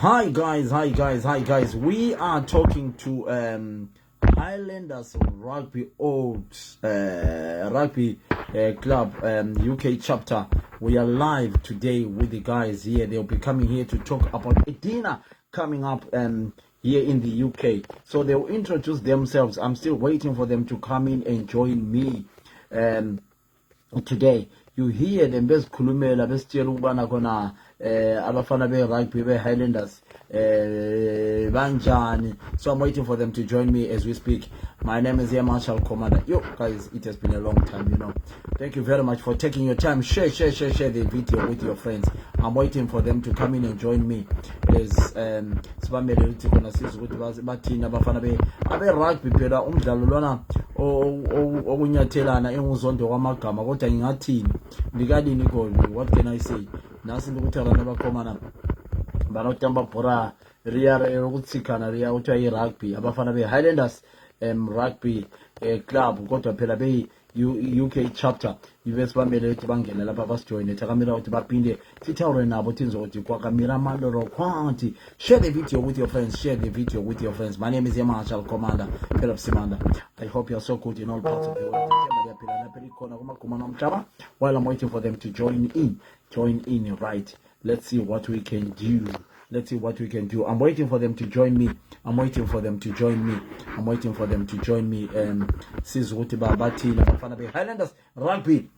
Hi guys. We are talking to Highlanders Rugby Oaks Rugby Club UK chapter. We are live today with the guys here. They'll be coming here to talk about a dinner coming up here in the UK. So they'll introduce themselves. I'm still waiting for them to come in and join me today. You hear them bezikhulumela besitshela ukubana khona abafana be-rugby be-Highlanders banjani. So I'm waiting for them to join me as we speak. My name is Marshall Commander. Yo guys, it has been a long time. Thank you very much for taking your time. Share the video with your friends. I'm waiting for them to come in and join me as sibamele ukuthi khona sizwe ukuthi bathini abafana abe-rugby phela umdlalo lona okunyathelana enguzondo kwamagama kodwa ngingathini likalini khona. What can I say? Nasi ukuthi abantu abakhomana banotamba bhora riya ukutsikana riya uthiwa i-rugby abafana be-Highlanders rugby club kodwa phela UK chapter ibe sibambele ukuthi bangene lapha basijoyine thakamela ukuthi baphinde sithawure nabo thinzo ukuthi kwakamira maloro khwanti. Share the video with your friends. My name is Marshall Commander Philip Simanda. I hope you're so good in all parts of the world. While I'm waiting for them to join in, right? Let's see what we can do. I'm waiting for them to join me. Sizwuthi babathina abafana be-Highlanders Rugby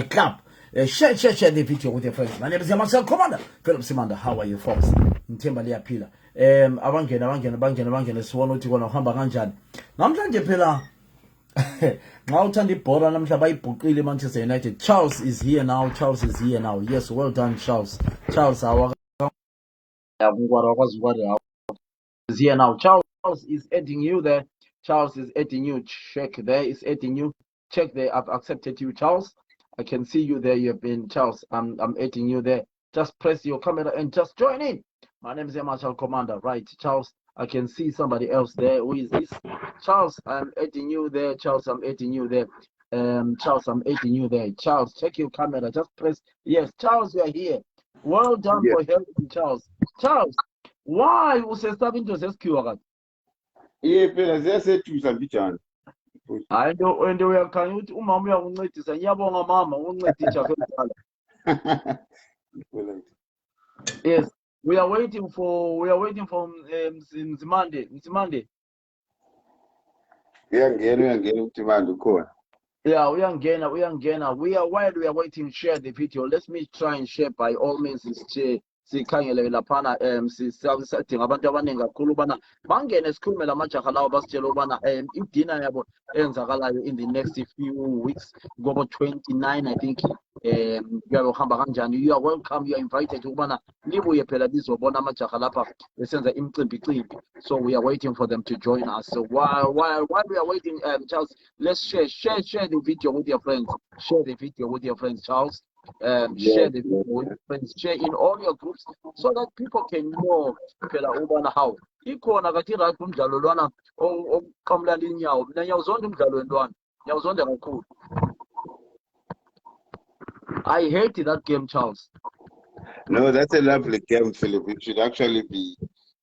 Club. Share the video with your friends. My name is Marshall Commander Philip Simanda. How are you folks? Ngithemba liyaphila. Abangena sibona ukuthi kona uhamba kanjani. Namhlanje phela nxa uthanda ibhola namhla bayibhuqile Manchester United. Charles is here now. Yes, well done Charles. Is here now. Charles is adding you there. Check there. Is adding you. Check there. I've accepted you, Charles. I can see you there. You have been Charles. I'm adding you there. Just press your camera and just join in. My name is Marshall Commander. Right, Charles. I can see somebody else there. Who is this? Charles, I'm adding you there. Charles, I'm adding you there. Charles, check your camera. Just press. Yes, Charles, you are here. Well done for helping Charles. Charles, why usesaba into zesikhiwa kanti? Phela ziyasethusa mbijana. Hayi into uyakhanya ukuthi umama uyakuncedisa. Ngiyabonga mama ukuncedisha sekuqala. Yes, we are waiting for Mzimande. Uyangena ukuthi manje ukhona. Yeah, uyangena. While we are waiting, share the video. Let me try and share by all means. Sikhangele laphana sidinga abantu abaningi kakhulu ubana bangene sikhulume lamajaha lawo basitshela ubana idina yabo enzakalayo in the next few weeks ngoba 29 I think kuyabe kuhamba kanjani. You are welcome, you are invited ubana libuye phela lizobona amajaha lapha besenza imicimbi. So we are waiting for them to join us. So while we are waiting, Charles, let's share the video with your friends. Charles. Share the video with your friends, share in all your groups so that people can know phela ubana how ikhona kathi rugby umdlalo lwana oqamlana inyawo. Mina ngiyawuzonda umdlalo wentwana, ngiyawuzonda kakhulu. I hate that game, Charles. No, that's a lovely game, Philip. You should actually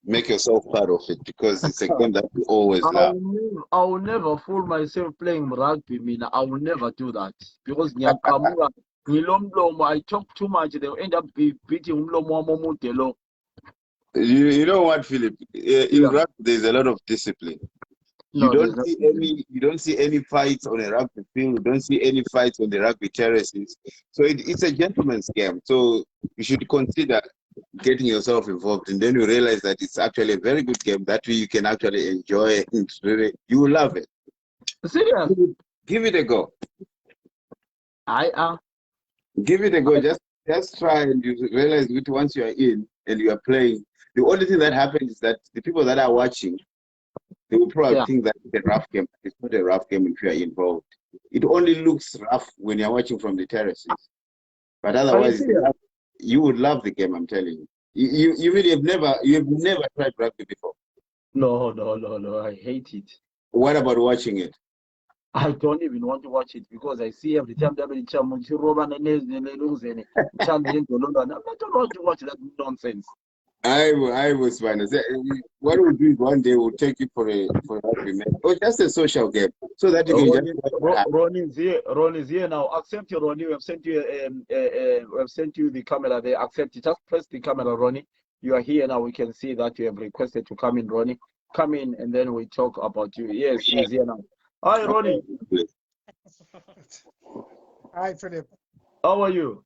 make yourself part of it because it's a game that we always love. I will never fool myself playing rugby. Mina, I will never do that because ngiyaqamuka ngilomlomo. I talk too much. They'll end up beating umlomo wami omude lo. You know what, Philip? In rugby, there's a lot of discipline. You don't see any fights on a rugby field. You don't see any fights on the rugby terraces. So it's a gentleman's game. So you should consider getting yourself involved, and then you realize that it's actually a very good game. That way you can actually enjoy it. And really, you will love it. Serious? Give it a go. Give it a go. Just try, and you realize that once you are in and you are playing, the only thing that happens is that the people that are watching, they will probably think that it's a rough game. It's not a rough game if you are involved. It only looks rough when you're watching from the terraces. But otherwise, you would love the game, I'm telling you. You really have never tried rugby before? No, I hate it. What about watching it? I don't even want to watch it because I see every time I'm not allowed to watch that nonsense. I was fine. What we'll do is one day we'll take you for a rugby match or just a social game, so that you can just. Ron is here now. Accept you, Ronnie. We have sent you we have sent you the camera there. Accept it. Just press the camera, Ronnie. You are here now. We can see that you have requested to come in, Ronnie. Come in, and then we talk about you. Yes, he's here now. Hi, Ronnie. Hi, Philip. How are you?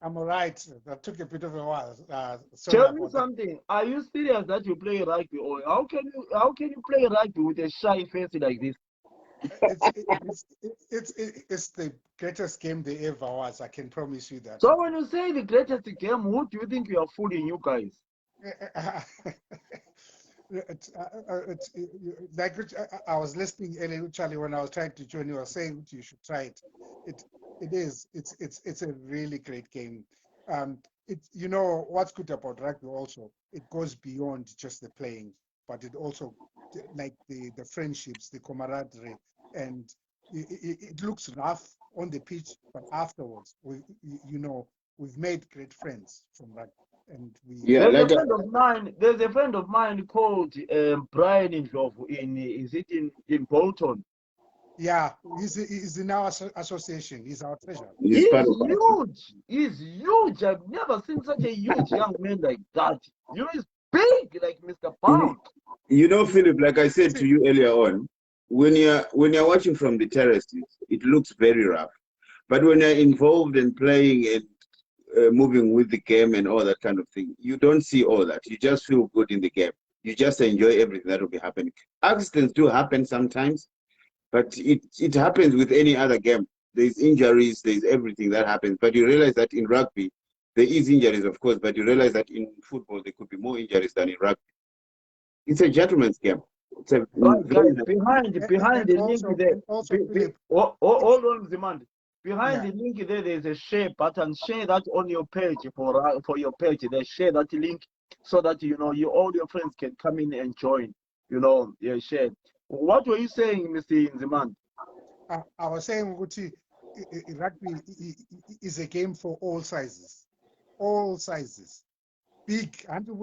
I'm all right. That took a bit of a while. Tell me something. Are you serious that you play rugby, or how can you play rugby with a shy face like this? It's the greatest game there ever was. I can promise you that. So when you say the greatest game, who do you think you are fooling, you guys? Like I was listening earlier, Charlie, when I was trying to join you, I was saying you should try it. It's a really great game. You know what's good about rugby also, it goes beyond just the playing, but it also like the friendships, the camaraderie, and it looks rough on the pitch, but afterwards we've made great friends from rugby. And there's a friend of mine called Brian in Bolton. Yeah, he's in our association. He's our treasurer. He's huge. He's huge. I've never seen such a huge young man like that. He's big, like Mr. Pound. You know, Philip, like I said to you earlier on, when you're watching from the terraces, it looks very rough. But when you're involved in playing and moving with the game and all that kind of thing, you don't see all that. You just feel good in the game. You just enjoy everything that will be happening. Accidents do happen sometimes, but it happens with any other game. There's injuries, there's everything that happens. But you realize that in rugby, there is injuries, of course, but you realize that in football, there could be more injuries than in rugby. It's a gentleman's game. It's a guys, behind the link there. Hold on, Zimand. Behind the link there's a share button. Share that on your page for your page. Share that link so that all your friends can come in and join. Share. What were you saying, Mr. Nziman? I was saying, rugby is a game for all sizes. All sizes. Big. And to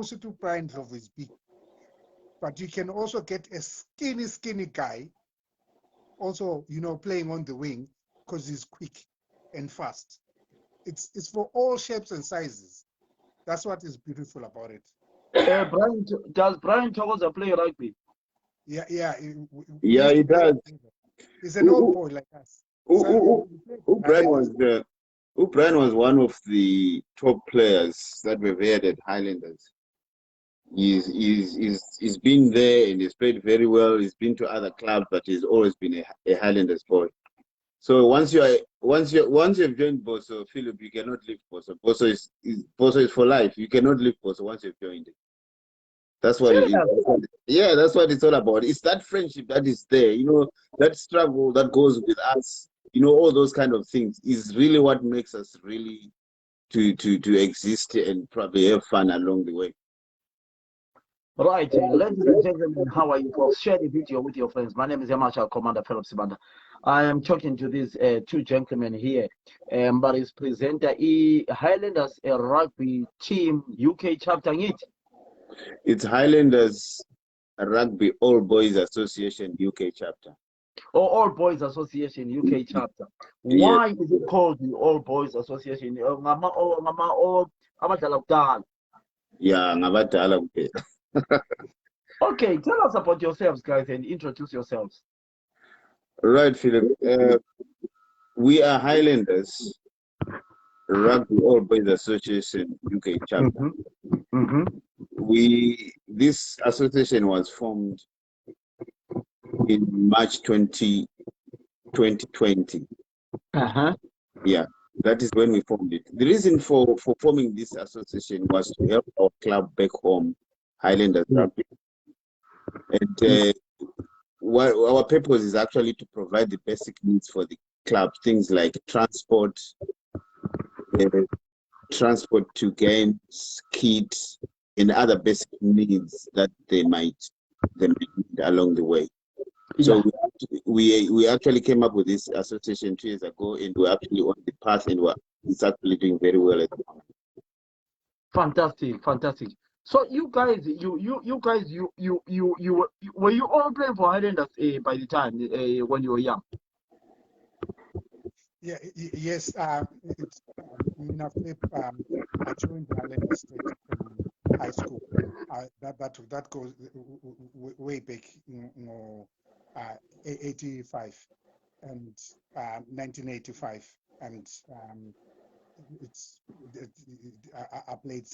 Brian Love is big. But you can also get a skinny guy, also, playing on the wing, because he's quick and fast. It's for all shapes and sizes. That's what is beautiful about it. Does Brian Togoza play rugby? Yeah, he does. He's an old boy like us. Brian was one of the top players that we've had at Highlanders. He's been there and he's played very well. He's been to other clubs, but he's always been a Highlanders boy. So once you've joined Boso, Philip, you cannot leave Boso. Boso is for life. You cannot leave Boso once you've joined it. That's what it is. Yeah, that's what it's all about. It's that friendship that is there. That struggle that goes with us. All those kind of things is really what makes us really to exist and probably have fun along the way. Right, ladies and gentlemen, how are you folks? Share the video with your friends. My name is Yamasha, Commander Philip Sibanda. I am talking to these two gentlemen here, but it's presenter Highlanders Rugby Team UK chapter. It's Highlanders Rugby All Boys Association UK chapter. Oh, All Boys Association UK chapter. Why is it called the All Boys Association? Yeah, Okay, tell us about yourselves, guys, and introduce yourselves. Right, Philip. We are Highlanders Rugby All Boys Association UK chapter. This association was formed in March 2020. Yeah, that is when we formed it. The reason for forming this association was to help our club back home, Highlanders Rugby. And our purpose is actually to provide the basic needs for the club, things like transport to games, kits, and other basic needs that they might need along the way. So we actually came up with this association 2 years ago, and we're actually on the path, and it's actually doing very well at the moment. Fantastic, fantastic. So you guys, were you all playing for Highlanders by the time when you were young? Yeah, yes. I joined the Highlanders straight from high school. That goes way back, 85 and 1985, and it's I played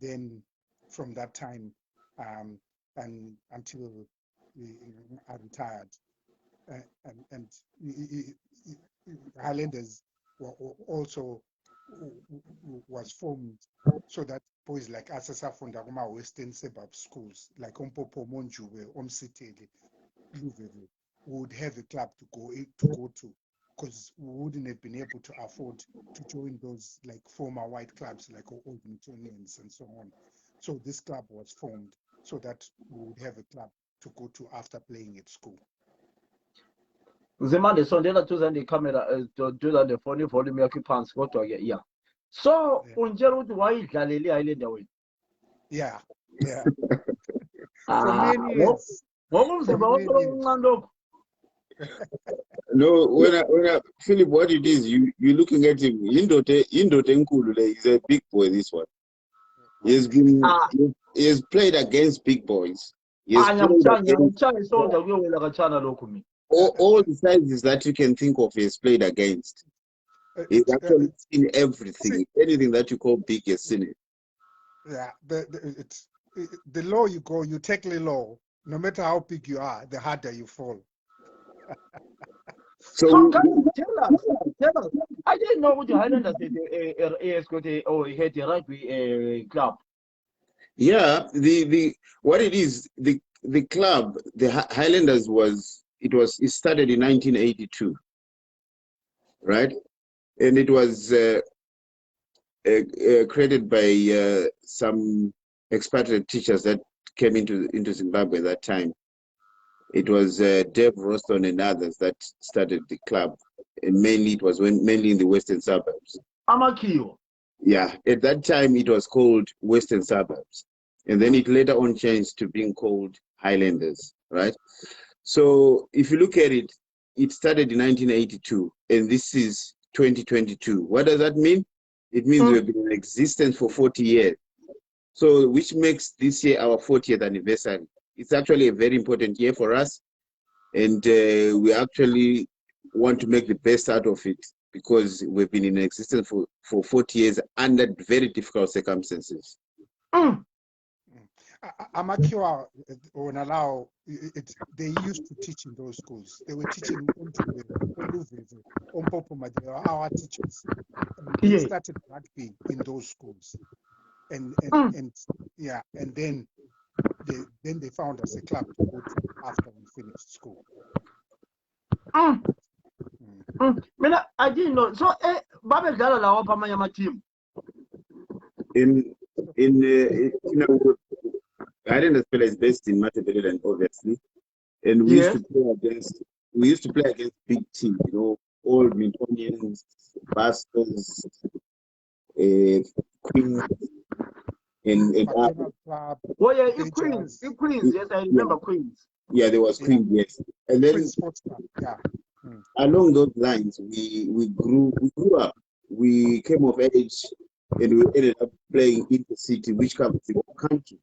then from that time, and until I retired. And Highlanders also was formed so that boys like us asafunda kuma-western suburb schools like Ompopo, Monjuwe, Omsiteli, Luveve would have a club to go to, because we wouldn't have been able to afford to join those like former white clubs like Old Newtonians and so on. So this club was formed so that we would have a club to go to after playing at school. Zemande sondela tuzani camera tuzani the phone volume yakho phansi kodwa ke yeah. So unjela ukuthi wayidlalela iHighlander wena. Yeah. For many years. Ngokumzimba wakho omncane lokho. No, when I Philip, what it is, you're looking at him. Indote enkulu, he's a big boy. This one, he has played against big boys. He has played against all the sizes that you can think of. He has played against. He's actually seen everything. Anything that you call big, he's seen it. Yeah, the lower you go, you tackle low. No matter how big you are, the harder you fall. So tell us. I didn't know what the Highlanders had a rugby club. Yeah, the what it is, the club, the Highlanders it started in 1982, right? And it was created by some expatriate teachers that came into Zimbabwe at that time. It was Dave Roston and others that started the club, and mainly it was mainly in the western suburbs. Amakio. Yeah, at that time it was called Western Suburbs, and then it later on changed to being called Highlanders, right? So if you look at it, it started in 1982, and this is 2022. What does that mean? It means we've been in existence for 40 years. So which makes this year our 40th anniversary. It's actually a very important year for us, and we actually want to make the best out of it because we've been in existence for 40 years under very difficult circumstances. Amakiwa or Nalao, they used to teach in those schools. They were teaching our teachers. They started rugby in those schools, and then they found us a club to go to after we finished school. I didn't know. So, Babel Dala la Pamaya team. In Highlanders is based in Matabeleland, obviously, and we used to play against big teams, Old Newtonians, Bastards, Queens, and oh yeah, Queens, yes, I remember Queens. Yeah, there was Queens, yes, and then along those lines, we grew up. We came of age, and we ended up playing in the city, which covers the whole country.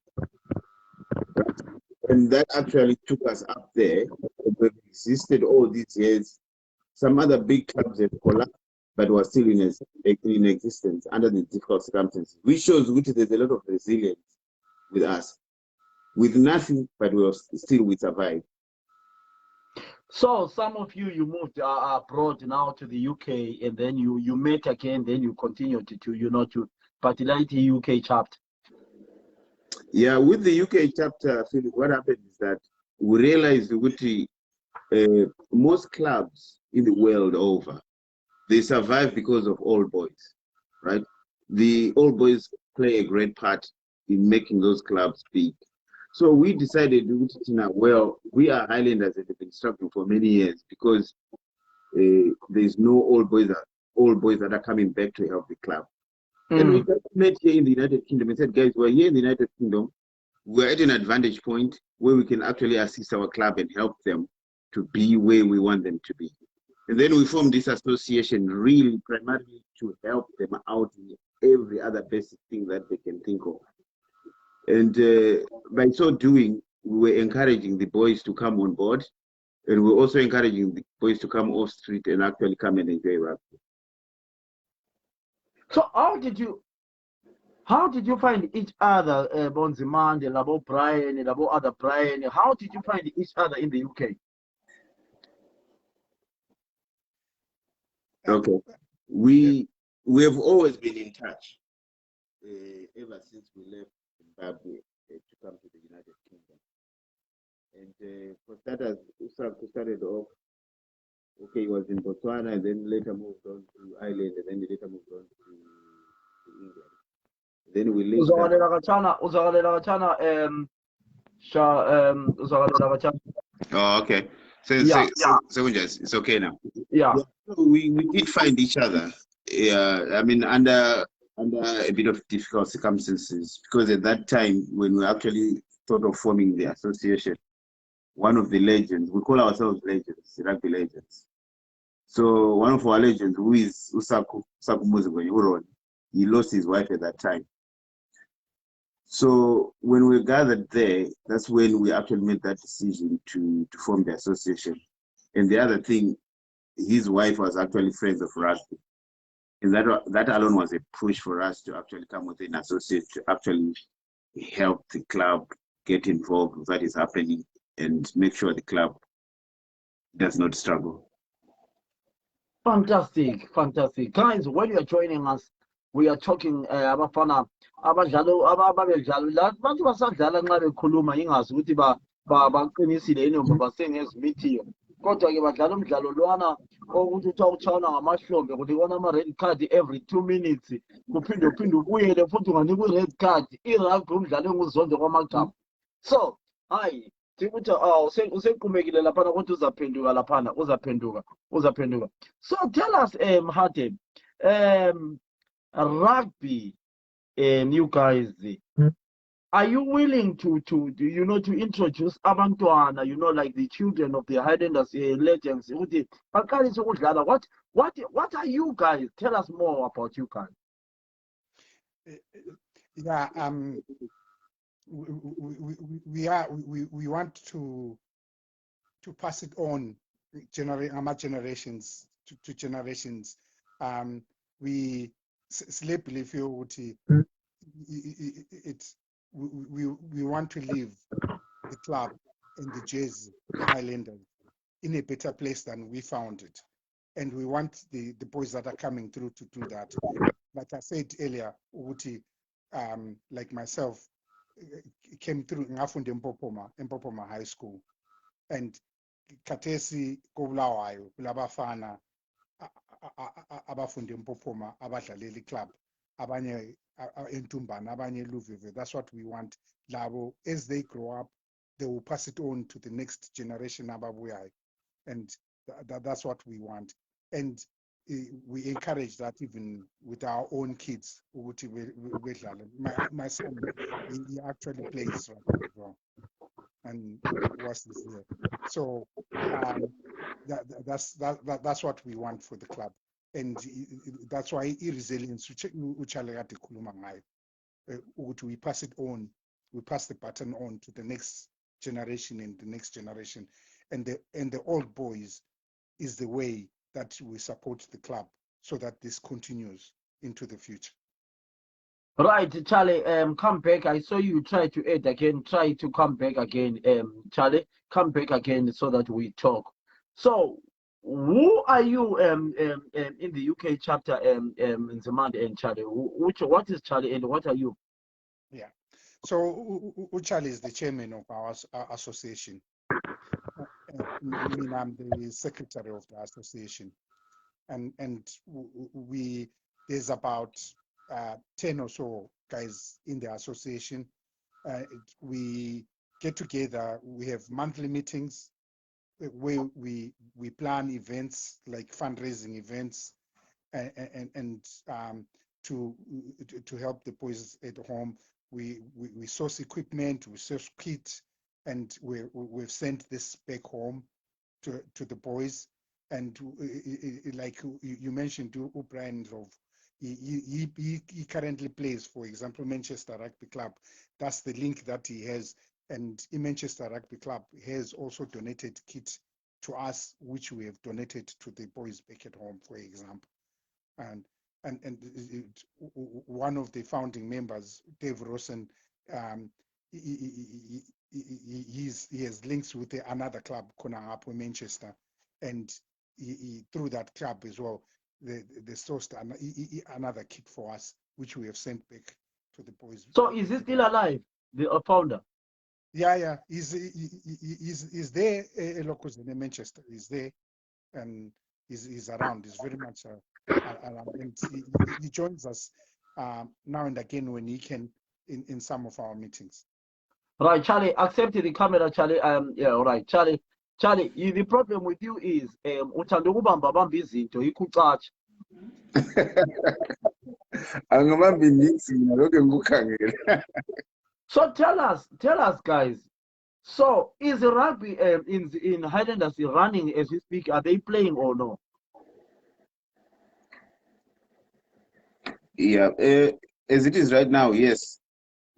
And that actually took us up there. We've existed all these years. Some other big clubs have collapsed, but were still in existence under the difficult circumstances, which shows there's a lot of resilience with us. With nothing, but we survived. So some of you moved abroad now to the UK, and then you met again, then you continue to particularly the UK chapter. Yeah, with the UK chapter, Philip, what happened is that we realized most clubs in the world over, they survive because of old boys, right? The old boys play a great part in making those clubs big. So we decided, we are Highlanders that have been struggling for many years because there's no old boys that are coming back to help the club. And we just met here in the United Kingdom and said, guys, we're here in the United Kingdom. We're at an advantage point where we can actually assist our club and help them to be where we want them to be. And then we formed this association really primarily to help them out in every other basic thing that they can think of. And by so doing, we were encouraging the boys to come on board, and we're also encouraging the boys to come off street and actually come and enjoy rugby. So how did you find each other, Bonzimande, Labo Brian, Labo other Brian? How did you find each other in the UK? Okay, we have always been in touch ever since we left Zimbabwe to come to the United Kingdom. And for starters, Usaku started off. Okay, he was in Botswana, and then later moved on to Ireland, and then later moved on to England. Then we linked up. Oh, okay. So it's okay now. Yeah. So we did find each other. Yeah, I mean under a bit of difficult circumstances, because at that time when we actually thought of forming the association, one of the legends, we call ourselves legends, rugby legends. So one of our legends, who is Usaku Muzigwenyi, he lost his wife at that time. So when we gathered there, that's when we actually made that decision to form the association. And the other thing, his wife was actually friends of rugby. And that alone was a push for us to actually come with an associate to actually help the club get involved with what is happening and make sure the club does not struggle. Fantastic. Guys, when you are joining us, we are talking abafana abadlalo ababedlalo la bantu basadlala nxa bekhuluma ingazi ukuthi baqinisile yini noma basengezimithiyo, kodwa ke badlala umdlalo lwana ukuthi uthiwa utshayana ngamahlombe kunikona ama-red card every 2 minutes, kuphinde ubuyele futhi unganikwa i-red card. I-rugby umdlalo enguzondo kwamagama. So hayi ukuthi useqhubekile laphana ukuthi uzaphenduka laphana, uzaphenduka. So tell us, Hade, rugby, you guys, are you willing to introduce abantwana, like the children of the Highlanders, legends? What are you guys? Tell us more about you guys. Yeah, we want to pass it on generations to generations. We believe we want to leave the club and the Jersey Highlanders in a better place than we found it, and we want the boys that are coming through to do that. Like I said earlier, like myself, came through ngafunde Mpopoma High School, and Katesi Kobulawayo kulabafana abafunde Mpopoma abadlaleli club, abanye entumbana, abanye Luvive. That's what we want. Labo, as they grow up, they will pass it on to the next generation ababuyayo, and that's what we want. And we encourage that even with our own kids. My son, he actually plays rugby as well, and was this year. So that's what we want for the club, and that's why resilience. We pass it on. We pass the baton on to the next generation and the next generation, and the old boys is the way that we support the club so that this continues into the future. Right, Charlie, come back. I saw you try to add again. Try to come back again, Charlie. Come back again so that we talk. So, who are you in the UK chapter in Zimande and Charlie? What is Charlie and what are you? Yeah, so Charlie is the chairman of our association. I'm the secretary of the association, and there's about 10 or so guys in the association. We get together. We have monthly meetings where we plan events like fundraising events, and to help the boys at home. We source equipment, we source kit, and we've sent this back home to the boys. And like you mentioned, Brian, he currently plays, for example, Manchester Rugby Club. That's the link that he has. And Manchester Rugby Club has also donated kit to us, which we have donated to the boys back at home, for example. And one of the founding members, Dave Rosen, he has links with another club, Konahapo Manchester, and through that club as well, they sourced another kit for us, which we have sent back to the boys. So is he still alive, the founder? Yeah, he's there, Locos in Manchester. He's there, and he's around. He's very much around, and he joins us now and again when he can in some of our meetings. Right, Charlie, accept the camera, Charlie. Yeah, all right, Charlie. Charlie, the problem with you is uthanda ukubamba bamba izinto ikucatsha. Angibambi ngithi lokho ngikukhangela. So tell us, guys. So is the rugby in Highlanders running as we speak? Are they playing or no? Yeah, as it is right now, yes,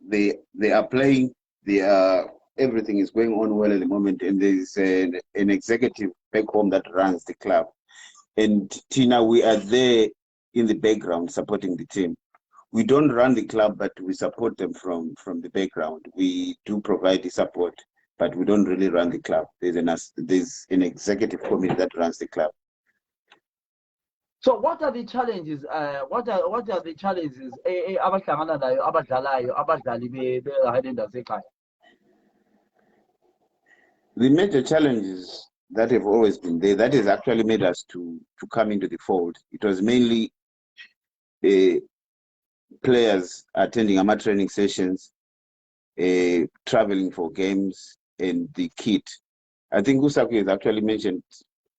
they are playing. They are, everything is going on well at the moment, and there is an executive back home that runs the club. And Tina, we are there in the background supporting the team. We don't run the club, but we support them from the background. We do provide the support, but we don't really run the club. There's an executive committee that runs the club. So what are the challenges? What are the challenges? Abahlangana nayo abadlalayo abadlali be-Highlanders ekhaya. The major challenges that have always been there, that has actually made us to come into the fold. It was mainly players attending amateur training sessions, traveling for games, and the kit. I think Usaku has actually mentioned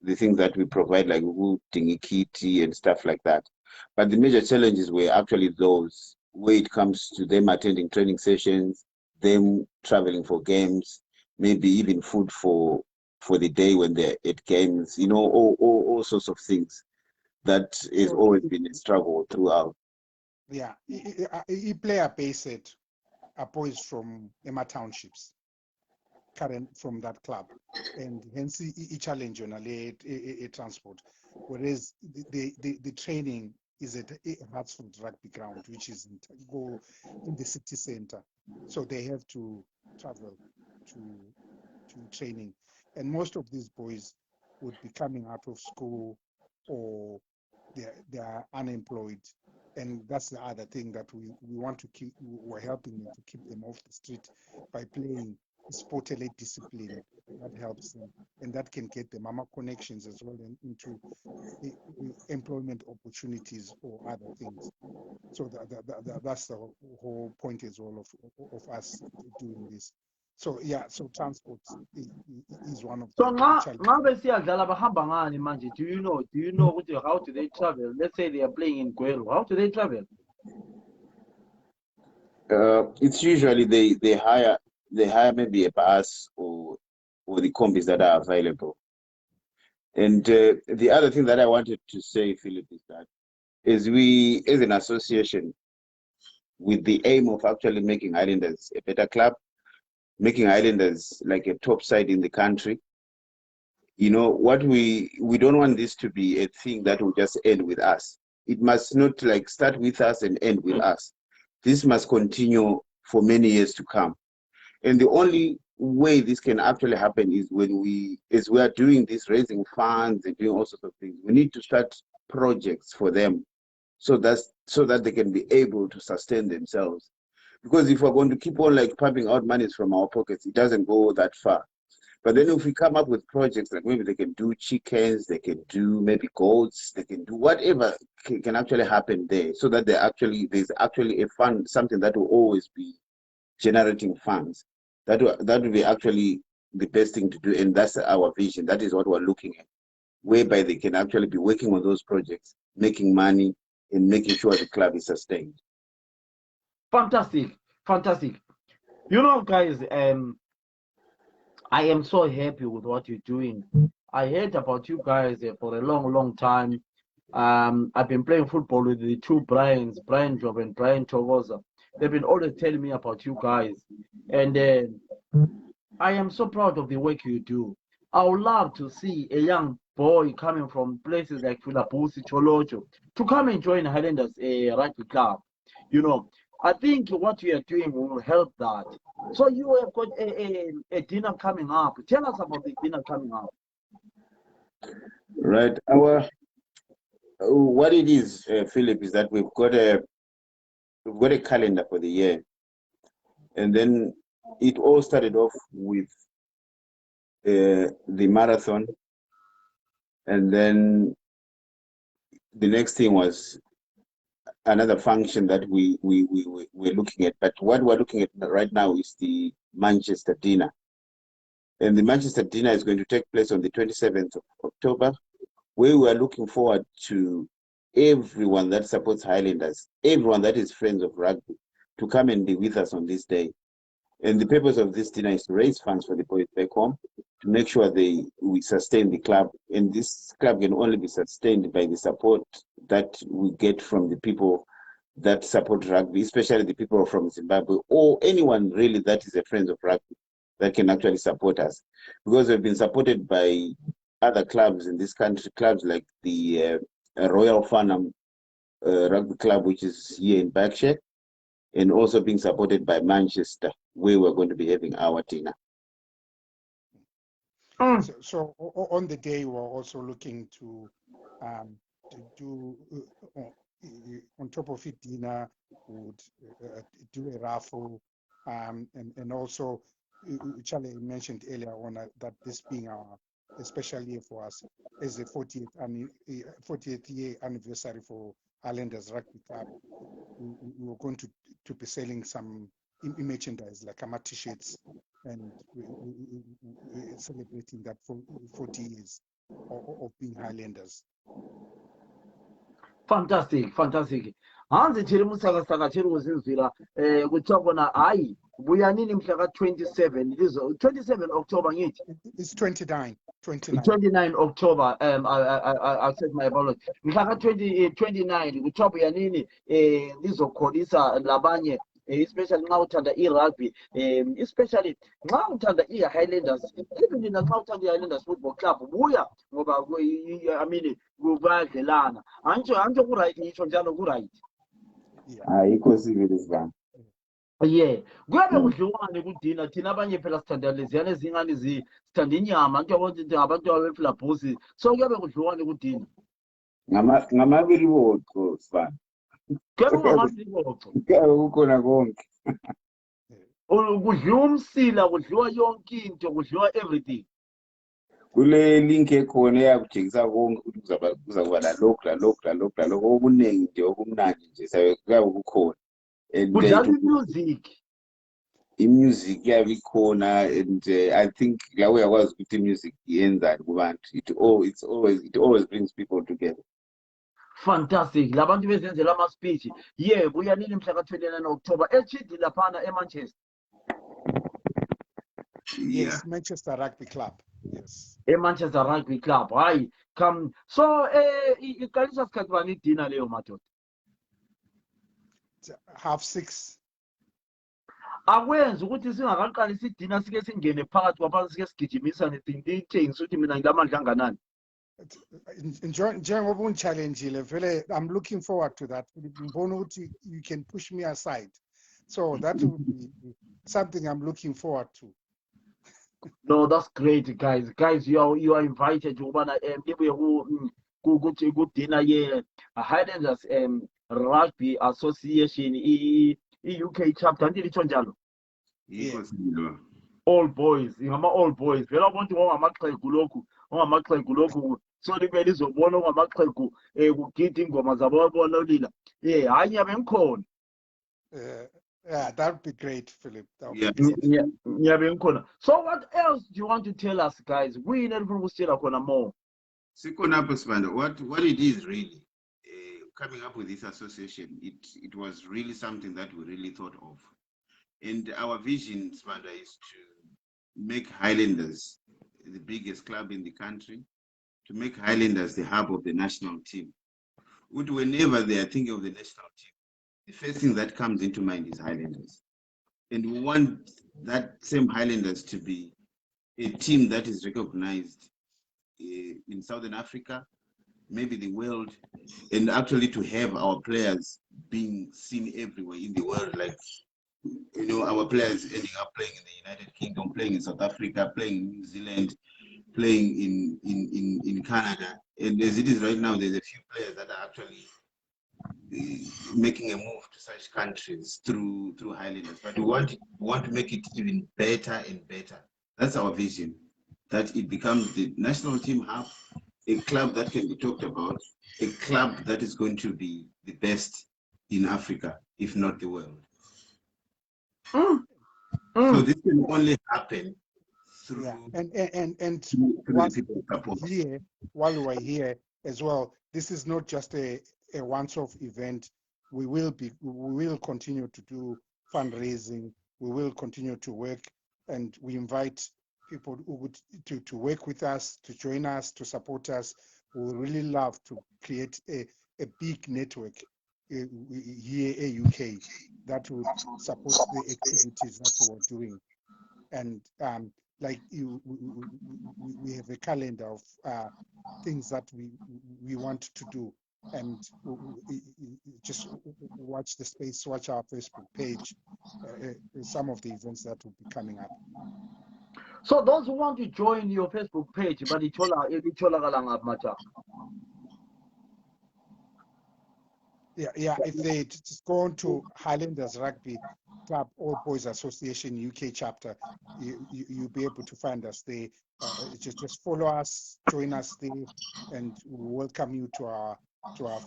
the things that we provide, like dingy kitty and stuff like that. But the major challenges were actually those, where it comes to them attending training sessions, them traveling for games, maybe even food for the day when they're at games, you know, all sorts of things. That has always been a struggle throughout. Yeah, player based boys from Emma Townships, current from that club, and hence a challenge on a transport. Whereas the training is at Hartsfield Rugby Ground, which is in the city center, so they have to travel to training, and most of these boys would be coming out of school or they are unemployed. And that's the other thing that we want to keep. We're helping them to keep them off the street by playing sport-led discipline that helps them, and that can get them mama connections as well into employment opportunities or other things. So that's the whole point as well of us doing this. So yeah, so transport is one of the challenges. Do you know how do they travel? Let's say they are playing in Guero. How do they travel? It's usually they hire maybe a bus or the combis that are available. And the other thing that I wanted to say, Philip, is that we as an association, with the aim of actually making Highlanders a better club, making Highlanders like a top side in the country, you know, what we don't want this to be a thing that will just end with us. It must not like start with us and end with us. This must continue for many years to come. And the only way this can actually happen is when we are doing this, raising funds and doing all sorts of things. We need to start projects for them so that they can be able to sustain themselves. Because if we're going to keep on like pumping out monies from our pockets, it doesn't go that far. But then if we come up with projects, like maybe they can do chickens, they can do maybe goats, they can do whatever can actually happen there, so that there's actually a fund, something that will always be generating funds. That would be actually the best thing to do, and that's our vision. That is what we're looking at, whereby they can actually be working on those projects, making money, in making sure the club is sustained. Fantastic, fantastic. You know, guys, I am so happy with what you're doing. I heard about you guys for a long, long time. I've been playing football with the two Brians, Brian Job and Brian Togoza. They've been always telling me about you guys. And I am so proud of the work you do. I would love to see a young boy coming from places like Filabusi, Cholocho, to come and join Highlanders rugby club. You know, I think what you are doing will help that. So you have got a dinner coming up. Tell us about the dinner coming up. Right. What it is, Philip, is that we've got a calendar for the year, and then it all started off with the marathon, and then the next thing was another function that we're looking at. But what we're looking at right now is the Manchester dinner, and the Manchester dinner is going to take place on the 27th of October, where we are looking forward to everyone that supports Highlanders, everyone that is friends of rugby, to come and be with us on this day. And the purpose of this dinner is to raise funds for the boys back home, to make sure we sustain the club. And this club can only be sustained by the support that we get from the people that support rugby, especially the people from Zimbabwe, or anyone really that is a friend of rugby that can actually support us. Because we've been supported by other clubs in this country, clubs like the Royal Farnham Rugby Club, which is here in Berkshire, and also being supported by Manchester, where we're going to be having our dinner. So on the day, we're also looking to do, on top of it, dinner, would do a raffle, and also, Charlie mentioned earlier on that this being our a special year for us as the 40th year anniversary for Highlanders Rugby Club. We were going to be selling some merchandise like t-shirts, and we're celebrating that for 40 years of being Highlanders. Fantastic, fantastic. Hanzi chiri musakasaka chiri kuzinzwira kuthiwa kona hayi buya nini mhla ka-27 27 October ngithi it's 29 October. I accept my apology. Mhla ka-29 kuthiwa buya nini lizokholisa labanye, especially nxa uthanda i-rugby, especially nxa uthanda i-Highlanders, even nxa uthanda i-Highlanders Football Club, buya ngoba I mean kuyadlelana. Antsho ku-right ngitsho njalo ku-right. Ayikho sivile sibanga. Yeah, kuyabe kudliwane kudina thina abanye phela sithanda leziyana ezingane sithanda inyama abantu abefilabhusi, so kuyabe kudliwane kudina Ngamabili bodwa sibanga. kuyabe kungamabili bodwa. Kukhona konke. Kudliwa umsila, kudliwa yonke into, kudliwa everything. Kule link ekhona eyakutshengisa konke ukuthi kuzakuba lalokhu okuningi nje okumnandi nje kuyabe kukhona. Kudlala i-music yabe ikhona, and I think la uyakwazi ukuthi i-music yenzani kubantu. It always brings people together. Fantastic. Labantu bezenzela ama-speech. Yeah, buya nini mhla ka-29 October eChidi laphana eManchester. Yes, Manchester Rugby Club. Yes. eManchester Rugby Club. Hayi, come. So iqalisa sikhathi bani idina leyo madoda? 6:30. Akwenzi ukuthi singakaqalisa idina sike singene phakathi kwapha sike sigijimisane sithengise ukuthi mina ngilamandla anganani. Njengoba ungichallengeile vele, I'm looking forward to that. Ngibona ukuthi you can push me aside, so that would be something I'm looking forward to. No, that's great, guys. Guys, you are invited to good dinner here. Highlanders Rugby Association UK chapter. Yes. All boys, all boys. Vela abantu ngamaxhegu lokhu. So libe lizobona ngamaxhegu kugida ingoma zabo babona lila. Yeah, hayi nyabe ngikhona. Yeah, that would be great, Philip. Yeah. So what else do you want to tell us, guys? We never will still more. What it is really, coming up with this association, it was really something that we really thought of. And our vision, Smanda, is to make Highlanders the biggest club in the country, to make Highlanders the hub of the national team. Whenever they are thinking of the national team, the first thing that comes into mind is Highlanders. And we want that same Highlanders to be a team that is recognized in Southern Africa, maybe the world, and actually to have our players being seen everywhere in the world. Like, you know, our players ending up playing in the United Kingdom, playing in South Africa, playing in New Zealand, playing in Canada. And as it is right now, there's a few players that are actually making a move to such countries through Highlanders. But we want to make it even better and better. That's our vision, that it becomes the national team hub, a club that can be talked about, a club that is going to be the best in Africa, if not the world. So this can only happen through, and through once the people support. here, while we're here as well, this is not just a once-off event. We will continue to do fundraising. We will continue to work, and we invite people who would to work with us, to join us, to support us. We would really love to create a big network here in UK that would support the activities that we're doing. And like we have a calendar of things that we want to do, and just watch the space, watch our Facebook page, some of the events that will be coming up. So those who want to join your Facebook page, but yeah, if they just go on to Highlanders Rugby Club All Boys Association UK chapter, you'll be able to find us there. Just follow us, join us there, and we'll welcome you to our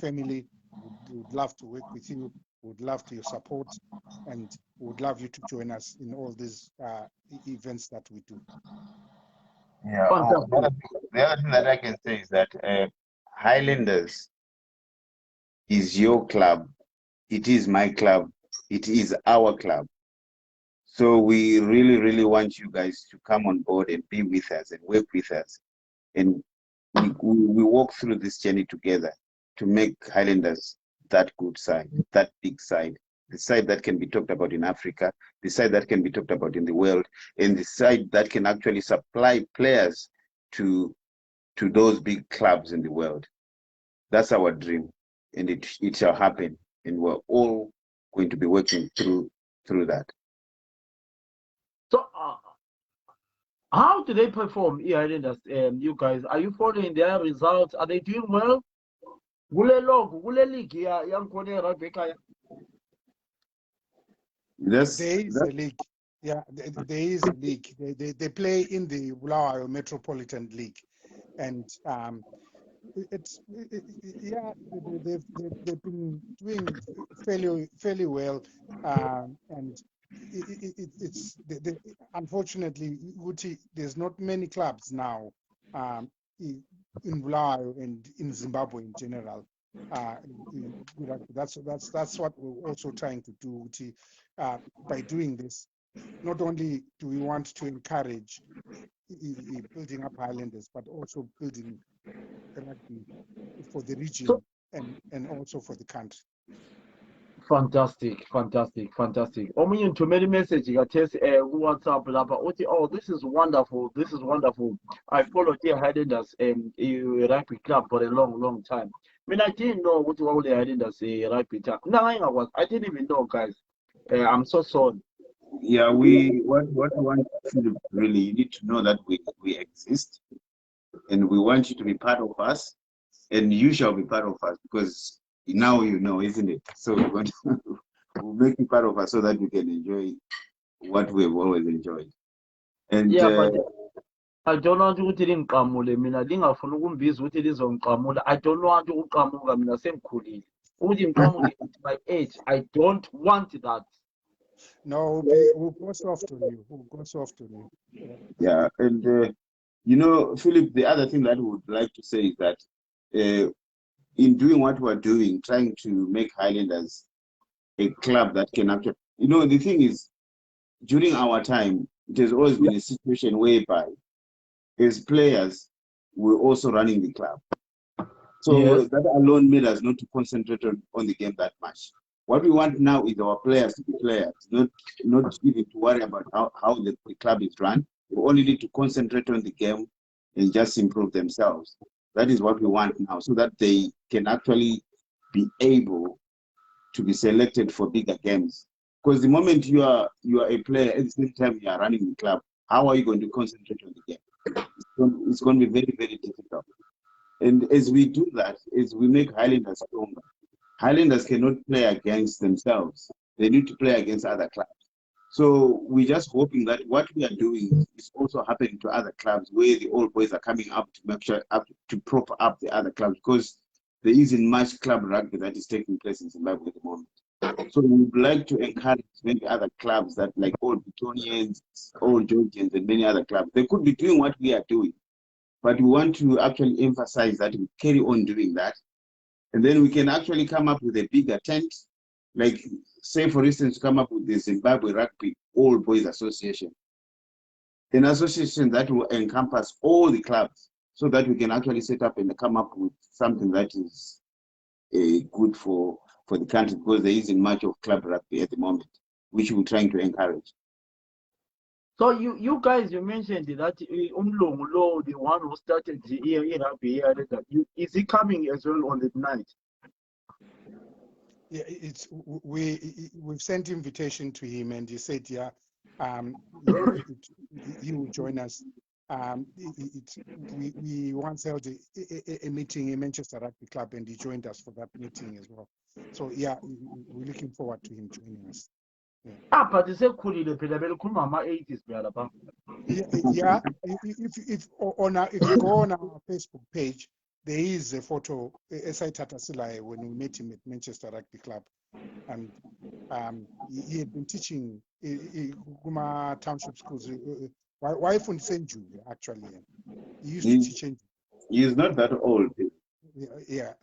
family. We would love to work with you. We would love your support, and we would love you to join us in all these events that we do. Yeah. The other thing that I can say is that Highlanders is your club. It is my club. It is our club. So we really, really want you guys to come on board and be with us and work with us. And we walk through this journey together to make Highlanders that good side, that big side, the side that can be talked about in Africa, the side that can be talked about in the world, and the side that can actually supply players to those big clubs in the world. That's our dream, and it shall happen, and we're all going to be working through that. So how do they perform here in this, you guys? Are you following their results? Are they doing well? There is a league. Yeah, there is a league. They play in the Bulawayo Metropolitan League, and yeah, they've been doing fairly well, and it's unfortunately, there's not many clubs now in Bulawayo and in Zimbabwe in general. That's what we're also trying to do, by doing this. Not only do we want to encourage building up Highlanders, but also building rugby for the region and also for the country. Fantastic. Omunye ngithumela imessage kathesi ku-WhatsApp lapha uthi, oh, this is wonderful. I followed the Highlanders rugby club for a long time. I mean, I didn't know what the Highlanders rugby club. No, I didn't even know, guys. I'm so sorry. Yeah, what we want you really, you need to know that we exist, and we want you to be part of us, and you shall be part of us, because now you know, isn't it? So we want we'll make you part of us so that you can enjoy what we've always enjoyed. And yeah, but I don't want ukuthi lingiqamule mina lingafuna ukumbiza ukuthi lizongiqamula. I don't want ukuqamuka mina sengikhulile. Ukuthi ngiqamuke at my age, I don't want that. No, we'll go soft on you. Yeah, and you know, Philip, the other thing that we would like to say is that in doing what we're doing, trying to make Highlanders a club that can actually, the thing is, during our time, it has always been a situation whereby, as players, we're also running the club. So Yes. that alone made us not to concentrate on the game that much. What we want now is our players to be players, not even to worry about how the club is run. We only need to concentrate on the game and just improve themselves. That is what we want now, so that they can actually be able to be selected for bigger games. Because the moment you are a player, at the same time you are running the club, how are you going to concentrate on the game? It's going to be very, very difficult. And as we do that, as we make Highlanders stronger, Highlanders cannot play against themselves. They need to play against other clubs. So we're just hoping that what we are doing is also happening to other clubs, where the old boys are coming up to make sure to prop up the other clubs, because there isn't much club rugby that is taking place in Zimbabwe at the moment. So we would like to encourage many other clubs, that like old Britonians, old Georgians, and many other clubs. They could be doing what we are doing, but we want to actually emphasize that we carry on doing that. And then we can actually come up with a bigger tent, like, say, for instance, come up with the Zimbabwe Rugby Old Boys Association, an association that will encompass all the clubs, so that we can actually set up and come up with something that is good for the country, because there isn't much of club rugby at the moment, which we're trying to encourage. So you guys, you mentioned that Umlongo, the one who started the rugby here, is he coming as well on the night? Yeah, we've sent invitation to him, and he said, yeah, he will join us. We once held a meeting in Manchester Rugby Club, and he joined us for that meeting as well. So yeah, we're looking forward to him joining us. Yeah. But you say mama 80s Yeah, if you go on our Facebook page, there is a photo, Esai Tatasila, when we met him at Manchester Rugby Club, and he had been teaching Guma Township schools. Wife in St. Jude, actually. He used to teach in. He is not that old. Yeah.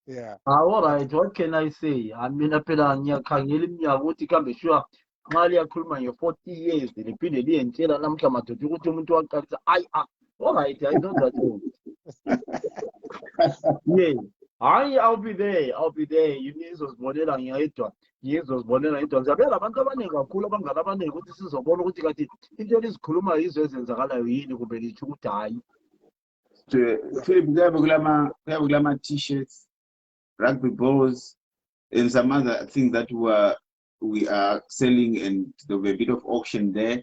Yeah. All right, what can I say? I mean, I put on your Kangeli, I would come sure. Malia Kulman, you're 40 years, the repeatedly and tell them come to do to all right, I know that. Yeah, I'll be there. You need those model and your head. Yes, those model and Zabella Bantabanega, Kulabangalabane, what is a ball with it. If there is Kuluma, is as a gallery, who be too tight. Philip, we have glamour t-shirts, rugby balls, and some other things that we are selling, and there'll be a bit of auction there.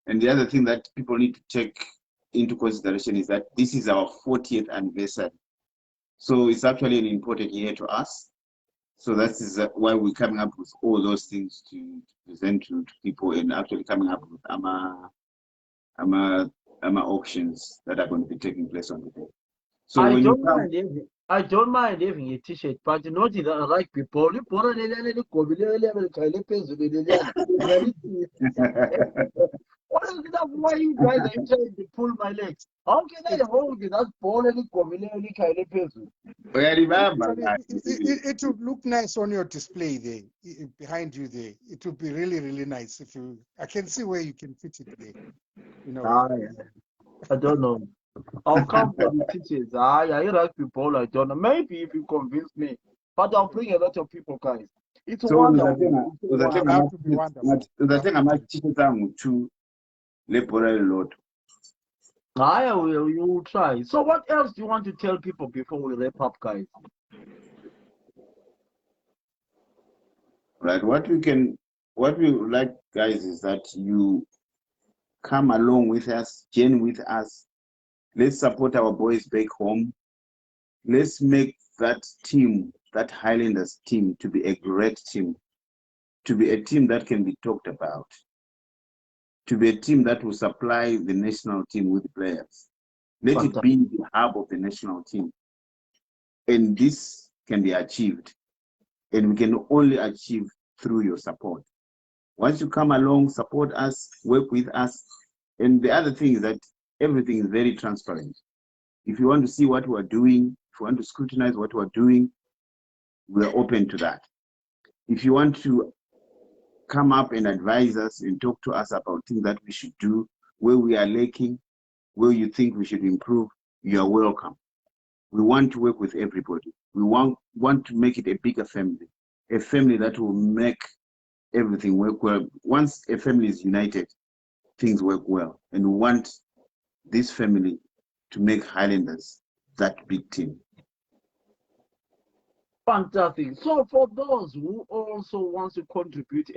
And the other thing that people need to take into consideration is that this is our 40th anniversary. So it's actually an important year to us. So that is why we're coming up with all those things to present to people, and actually coming up with auctions that are going to be taking place on the day. So I don't mind having a t-shirt, but not that I like people. Why you guys are trying to pull my legs? How can I hold that ball and it would look nice on your display there, behind you there. It would be really, really nice if you. I can see where you can fit it there. I don't know. I'll come for the teachers. I like people. I don't know. Maybe if you convince me, but I'll bring a lot of people, guys. It's wonderful. I will. You will try. So, what else do you want to tell people before we wrap up, guys? Right. What we would like, guys, is that you come along with us, join with us. Let's support our boys back home. Let's make that team, that Highlanders team, to be a great team, to be a team that can be talked about, to be a team that will supply the national team with players. Let it be the hub of the national team. And this can be achieved. And we can only achieve through your support. Once you come along, support us, work with us. And the other thing is that everything is very transparent. If you want to see what we're doing, if you want to scrutinize what we're doing, we're open to that. If you want to come up and advise us and talk to us about things that we should do, where we are lacking, where you think we should improve, you are welcome. We want to work with everybody. We want to make it a bigger family, a family that will make everything work well. Once a family is united, things work well. And we want this family to make Highlanders that big team. Fantastic. So for those who also want to contribute,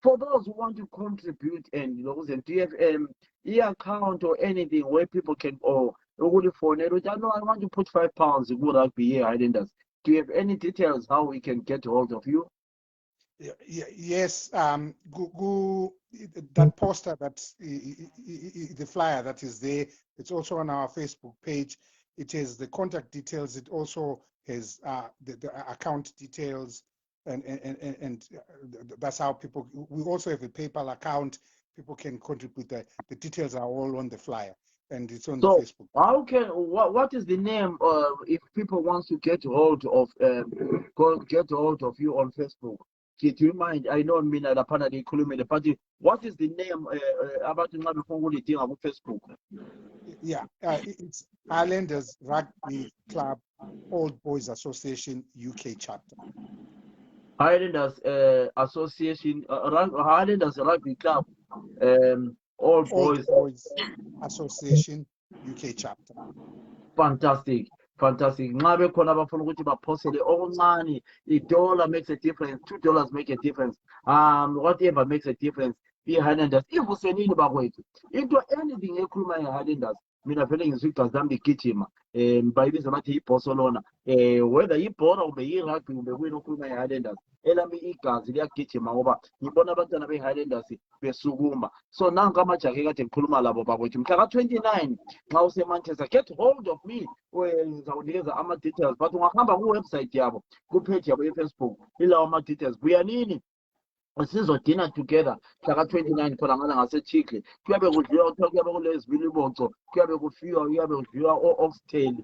for those who want to contribute, and do you have e-account or anything where people can, or phone, I want to put £5 in rugby here, Highlanders. Do you have any details how we can get hold of you? Yes, that poster, that's the flyer that is there. It's also on our Facebook page. It has the contact details. It also has the account details, and that's how people. We also have a PayPal account. People can contribute. The details are all on the flyer, and it's on the Facebook. How can what is the name? If people want to get hold of you on Facebook? Do you mind? I know mina la pana di khulumile, but what is the name about Facebook? Yeah, it's Highlanders Rugby Club Old Boys Association UK chapter. Highlanders Association, Highlanders Rugby Club, Old Boys Association UK chapter. Fantastic. Nxa bekhona abafuna ukuthi baphosele okuncane, $1 makes a difference, $2 make a difference, whatever makes a difference. I-Highlanders ivusenini bakwethu into anything ekhuluma nge-Highlanders, mina vele ngizwe igazi lami ligijima, bayibiza bathi yibhoso lona, whether yibhola kumbe yi-rugby kumbe kuyini okhuluma nge-Highlanders, elami igazi liyagijima ngoba ngibona abantwana be-Highlanders besukuma. So nanku amajaki kade ngikhuluma labo bakwethu mhla ka-29 nxa usemanchester, get hold of me, ngizawunikeza ama-details, but ungahamba ku-website yabo, ku-page yabo ye-Facebook, ilawo ama-details. Buyanini sizodina together mhla ka-29 khona ngala ngaseChicle. Kuyabe kudliwa, kuyabe kulezibiliboco, kuyabe kudliwa o-oxtail,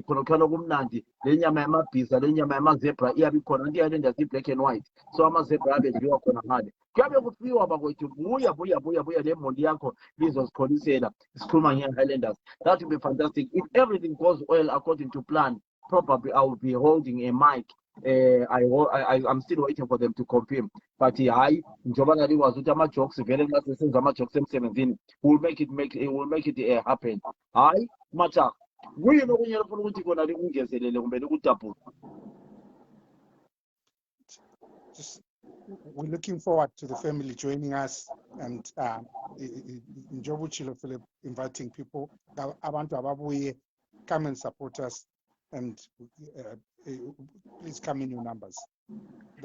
khona kumnandi. Le nyama yamabhiza, le nyama yamazebra iyabe ikhona, nti i-Highlanders i-black and white, so amazebra ayabe edliwa khona ngale. Kuyabe kufiwa bakwethu, buya le moli yakho lizozikholisela sikhuluma nge-Highlanders. That will be fantastic. If everything goes well according to plan, probably I will be holding a mic. I'm still waiting for them to confirm, but hayi njengoba ngaliwazi ukuthi ama-jokes vele nxa sesenza ama-jokes emsebenzini, we'll make it happen. Hayi macha, kuyini okunye lofuna ukuthi kona likungezelele kumbe likudabhule? We're looking forward to the family joining us, and Njobu Chilo Philip inviting people, abantu ababuye, come and support us, and please come in your numbers.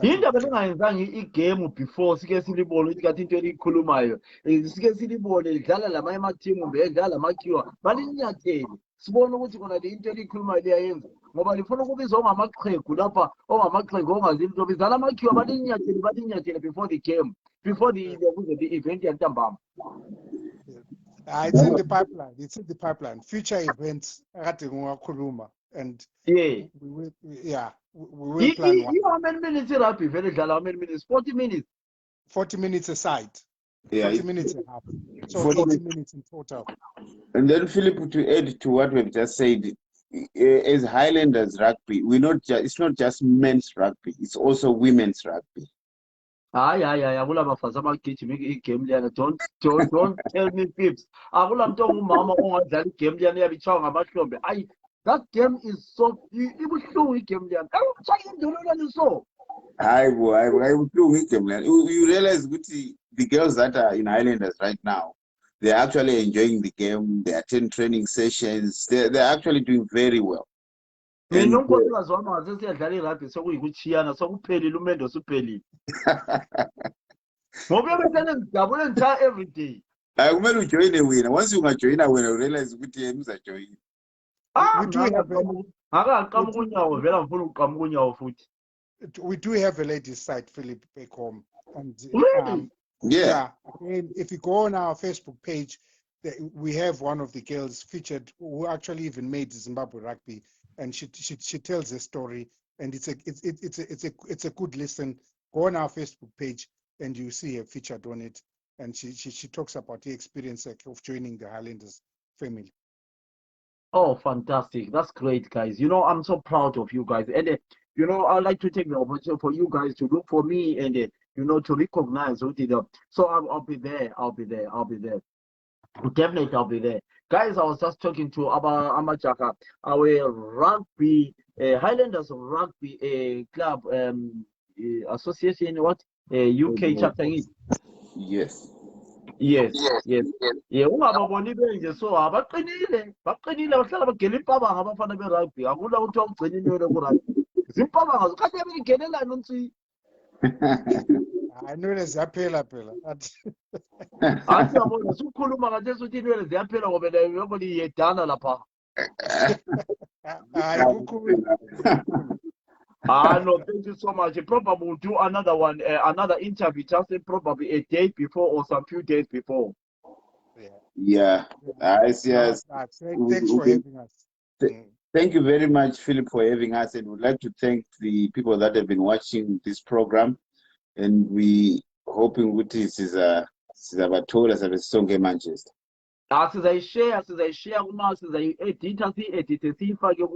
Yindaba lingayenzanga igame before sike silibone ukuthi kathi into elikhulumayo, sike silibone lidlala lamanye ama-team kumbe edlala amakhiwa balinyathele, sibone ukuthi kona le into elikhulumayo liyayenza, ngoba lifuna ukubiza ongamaqhegu lapha, ongamaqhegu ongazi into bizala amakhiwa balinyathele before the game, before the event yantambama. It's in the pipeline. It's in the pipeline. Future events, and yeah, we will plan one. How many minutes rugby? Very how many minutes? 40 minutes. 40 minutes aside. Yeah, 40 minutes and a half. So 40 minutes in total. And then Philip, to add to what we've just said, as Highlanders rugby, it's not just men's rugby, it's also women's rugby. Akula bafazi abagijima igame liyana. Don't tell me fibs. Akula muntu ongumama ongadlala igame liyana yabitshwa ngamahlombe. Ayi, that game is so ibuhlungu igame liyana. Awuchaya indololwane so. You realize the girls that are in Highlanders right now, they're actually enjoying the game. They attend training sessions. They're actually doing very well. Mina unkosikazi wami ngathi siyadlala irugby sokuyikuchiyana sokuphelile umendo usuphelile. Ngoba bethana ngijabule entire every day. Kumele ujoyine wina. Once you ungajoyina wena, urealize ukuthi yena uzajoyina. We do have a ladies site, Philip, back home. And really? Yeah. Again, if you go on our Facebook page, we have one of the girls featured who actually even made Zimbabwe rugby, and she tells a story, and it's a good listen. Go on our Facebook page and you see her featured on it, and she talks about the experience of joining the Highlanders family. Oh, fantastic. That's great, guys. You know, I'm so proud of you guys. And, you know, I'd like to take the opportunity for you guys to look for me and, you know, to recognize who did it. So I'll be there. I'll be there. I'll be there. Definitely, I'll be there. Guys, I was just talking to Amachaka, our rugby, Highlanders Rugby Club Association, what? UK chapter. Yes. Yes, yes. Yeah, ungababoni benje so abaqinile bahlala bagela impabanga abafana be-rugby akula ukuthi awugcinile ku-rugby zimpabanga zikhathi yabelingenelani untsi Inwele ziyaphela phela. athi yabona sukukhuluma ngathi esuthi inwele ziyaphela ngoba yobona iyedana lapha. Hayi kukhulu. No, thank you so much. Probably we'll do another one, another interview, just probably a day before or some few days before. Yeah. Yes. Thanks for having us. Thank you very much, Philip, for having us. And we'd like to thank the people that have been watching this program. And we hoping with this is about told us about Sonke Manchester. Sizayishare kuma sizayi-editha siyifake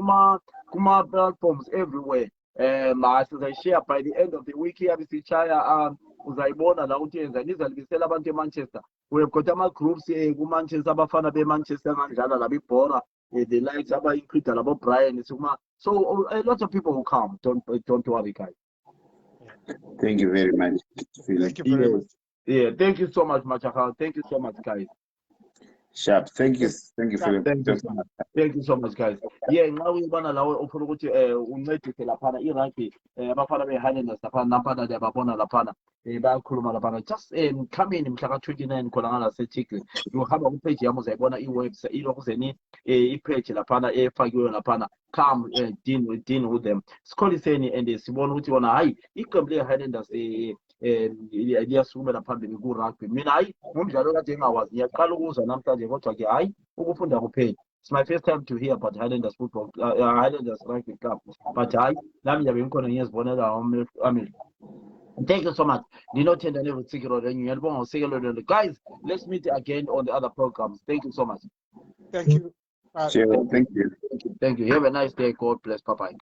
kuma platforms everywhere. Sizayishare by the end of the week iyabe sishaya uzayibona la ukuthi yenzani izalibisela abantu eManchester. We have got ama-groups ku-Manchester abafana be-Manchester kanjalo laba ibhora the likes aba-include labo Brian so a lot of people will come. Don't worry, guys. Thank you very much, Philip. Thank you very much. Yeah, thank you so much, Machaka. Thank you so much, guys. Sharp. Thank you, Philip. Thank you so much, guys. Yeah, now we want to allow ufuna ukuthi uncedise laphana i-rugby abafana be-Highlanders laphana naphana liyababona laphana bayakhuluma laphana. Just come in mhla ka-29 khona ngala seTikTok. Uhamba ku-page yami uzayibona i-website ilokhu zeni i-page laphana efakiwe laphana. Come deal with them. Sikholiseni and sibone ukuthi wona hayi iqembu le-Highlanders liyasukumela phambili ku-rugby. Mina hayi ngumdlalo kade engawazi ngiyaqala ukuzwa namhlanje kodwa-ke hayi ukufunda kuphela. It's my first time to hear about Highlanders football, Highlanders rugby club. But hayi nami ngiyabe ngikhona ngiyazibonela amehlo. Thank you so much. Ndinothenda nevusikiro lenyu ngiyalibonga usekelo lwenu. Guys, let's meet again on the other programs. Thank you so much. Thank you. Sure. Thank you. Thank you. Have a nice day. God bless. Bye-bye.